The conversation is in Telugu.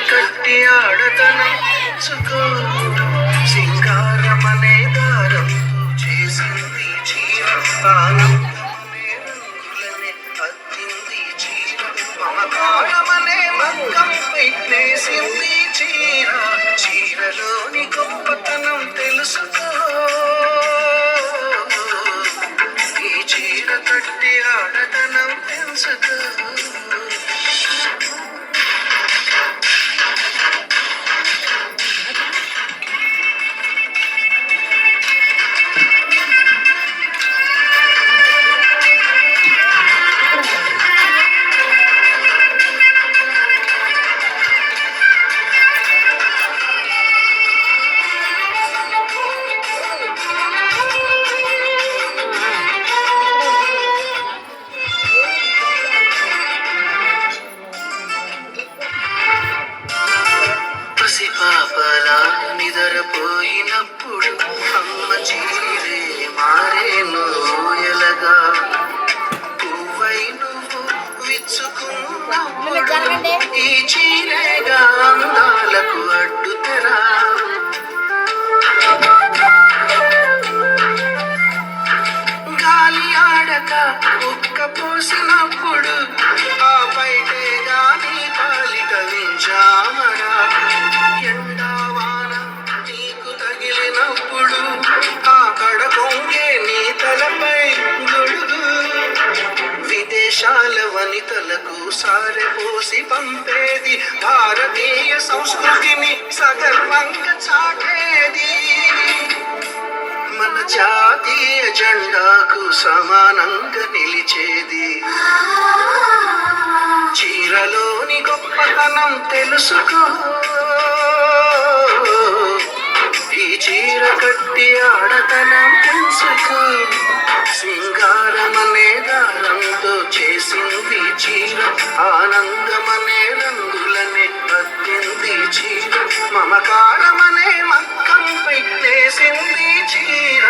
కట్టి ఆడతనం చుకో సింగారమనే దారం చేసింది చీర ఆనందమనే రంగులనే అద్దింది చీర మమకారమనే మగ్గంపై నేసింది చీర చీరలోని గొప్పతనం తెలుసుకో ఈ చీర కట్టి ఆడతనం తెలుసుకో పాపలా నిద్రపోయినప్పుడు అమ్మ చీరే మారేను ఎలగా పువ్వై నువ్వు విచ్చుకున్నప్పుడు ఈ చీరేగా అందాలకు అడ్డుతరా గాలి ఆడక ఉక్క పోసినప్పుడు ఆ బయటే గాని పాలిక వించామరా ఎండావాన నీకు తగిలినప్పుడు ఆ కడకొంగే నీ తలపై గొడుగు విదేశాల వనితలకు సారెపోసి పంపేది భారతీయ సంస్కృతిని సగర్వంగా చాటేది మన జాతీయ జెండాకు సమానంగా నిలిచేది చీరలోని గొప్పతనం తెలుసుకో ఈ చీర కట్టి ఆడతనం తెలుసుకో సింగారమనే దారంతో చేసింది చీర ఆనందమనే రంగులనే అద్దింది చీర మమకారమనే మక్కంపై వేసింది చీర